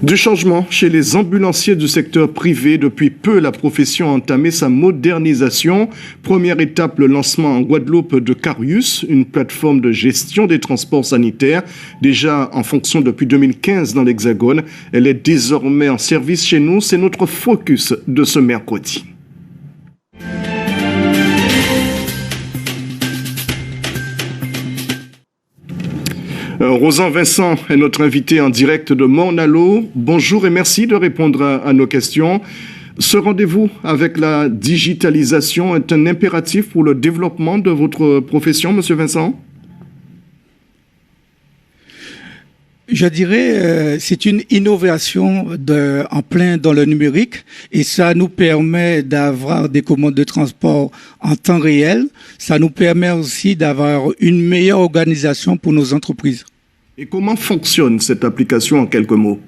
Du changement chez les ambulanciers du secteur privé. Depuis peu, la profession a entamé sa modernisation. Première étape, le lancement en Guadeloupe de Carius, une plateforme de gestion des transports sanitaires. Déjà en fonction depuis 2015 dans l'Hexagone, elle est désormais en service chez nous. C'est notre focus de ce mercredi. Rosan Vincent est notre invité en direct de Morne-à-l'Eau. Bonjour et merci de répondre à nos questions. Ce rendez-vous avec la digitalisation est un impératif pour le développement de votre profession, Monsieur Vincent? Je dirais, c'est une innovation en plein dans le numérique et ça nous permet d'avoir des commandes de transport en temps réel. Ça nous permet aussi d'avoir une meilleure organisation pour nos entreprises. Et comment fonctionne cette application en quelques mots?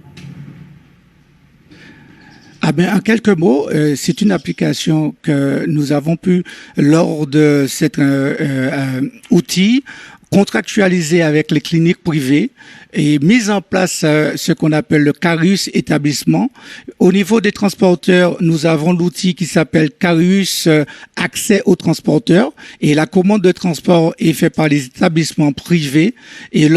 En quelques mots, c'est une application que nous avons pu, lors de cet outil, contractualiser avec les cliniques privées et mise en place ce qu'on appelle le Carius établissement. Au niveau des transporteurs, nous avons l'outil qui s'appelle Carius accès aux transporteurs et la commande de transport est faite par les établissements privés et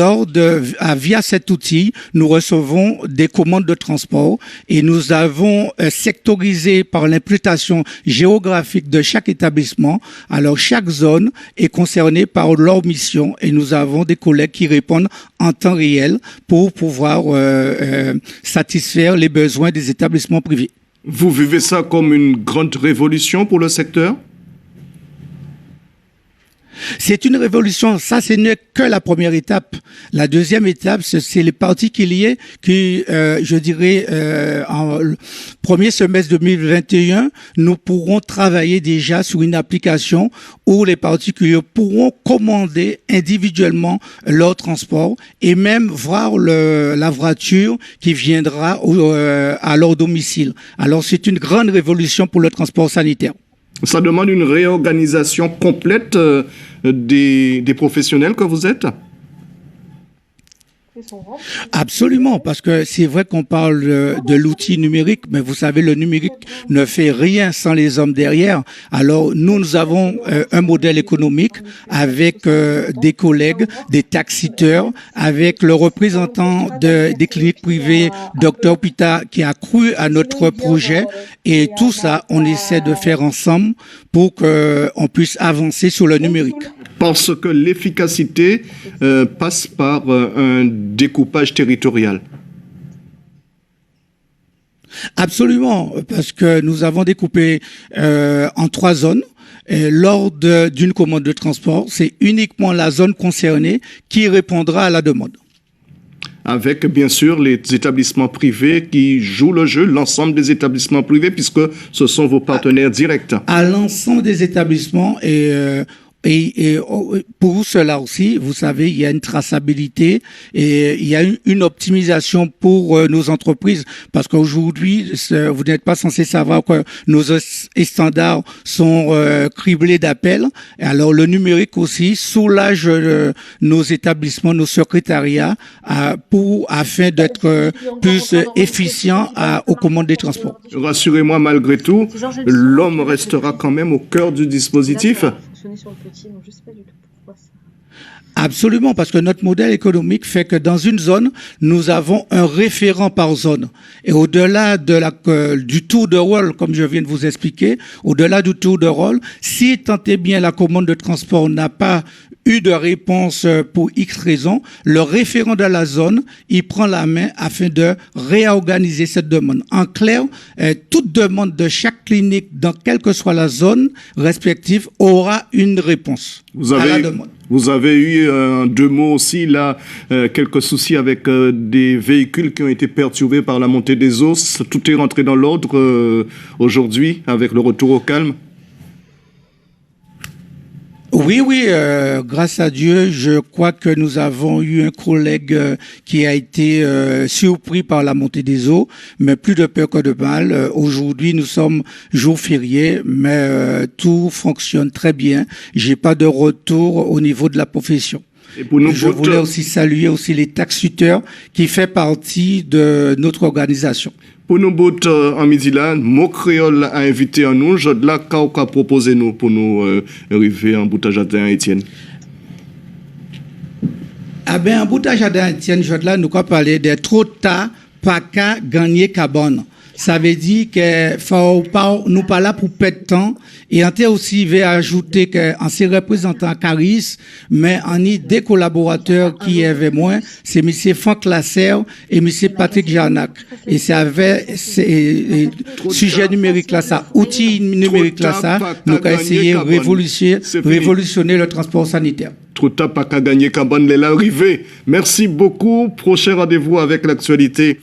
via cet outil, nous recevons des commandes de transport et nous avons sectorisé par l'imputation géographique de chaque établissement. Alors chaque zone est concernée par leur mission et nous avons des collègues qui répondent en temps réel pour pouvoir satisfaire les besoins des établissements privés. Vous vivez ça comme une grande révolution pour le secteur? C'est une révolution. Ça, ce n'est que la première étape. La deuxième étape, c'est les particuliers qui, je dirais, en premier semestre 2021, nous pourrons travailler déjà sur une application où les particuliers pourront commander individuellement leur transport et même voir la voiture qui viendra à leur domicile. Alors, c'est une grande révolution pour le transport sanitaire. Ça demande une réorganisation complète des professionnels que vous êtes? Absolument, parce que c'est vrai qu'on parle de l'outil numérique, mais vous savez, le numérique ne fait rien sans les hommes derrière. Alors, nous avons un modèle économique avec des collègues, des taxiteurs, avec le représentant des cliniques privées, Dr Pita, qui a cru à notre projet. Et tout ça, on essaie de faire ensemble pour qu'on puisse avancer sur le numérique. Parce que l'efficacité passe par un découpage territorial. Absolument, parce que nous avons découpé en 3 zones. Lors d'une commande de transport, c'est uniquement la zone concernée qui répondra à la demande. Avec, bien sûr, les établissements privés qui jouent le jeu, l'ensemble des établissements privés, puisque ce sont vos partenaires directs. À l'ensemble des établissements et pour cela aussi, vous savez, il y a une traçabilité et il y a une optimisation pour nos entreprises parce qu'aujourd'hui, vous n'êtes pas censé savoir que nos standards sont criblés d'appels. Alors, le numérique aussi soulage nos établissements, nos secrétariats afin d'être plus efficients aux commandes des transports. Rassurez-moi, malgré tout, l'homme restera quand même au cœur du dispositif. Sur le petit, donc je sais pas du tout pourquoi ça. Absolument, parce que notre modèle économique fait que dans une zone, nous avons un référent par zone. Et au-delà du tour de rôle, comme je viens de vous expliquer, au-delà du tour de rôle, si tant est bien la commande de transport n'a pas eu de réponse pour X raisons, le référent de la zone, il prend la main afin de réorganiser cette demande. En clair, toute demande de chaque clinique, dans quelle que soit la zone respective, aura une réponse à la demande. Vous avez eu, 2 mots aussi, là, quelques soucis avec des véhicules qui ont été perturbés par la montée des eaux. Tout est rentré dans l'ordre aujourd'hui, avec le retour au calme? Oui, grâce à Dieu, je crois que nous avons eu un collègue qui a été surpris par la montée des eaux, mais plus de peur que de mal. Aujourd'hui, nous sommes jour férié, mais tout fonctionne très bien. J'ai pas de retour au niveau de la profession. Et pour nous je voulais aussi saluer aussi les taxuteurs qui fait partie de notre organisation. Pour nous, en midi là, mot créole a invité à nous, je là, qu'a proposé nous pour nous arriver en bout à jardin, Étienne. Ah ben, en bout à jardin, Étienne, je là, nous avons parlé de trop tard, pas qu'à gagner carbone. Ça veut dire que faut pas nous pas là pour perdre de temps et on aussi veut ajouter que en se représentant Caris mais on a des collaborateurs qui avaient moins, c'est monsieur Franck Lasserre et monsieur Patrick Jarnac et c'est avec sujet numérique là ça, outil numérique là ça, nous avons essayé de révolutionner le transport sanitaire. Trop tard pas qu'à gagner carbone l'arrivée. Merci beaucoup. Prochain rendez-vous avec l'actualité.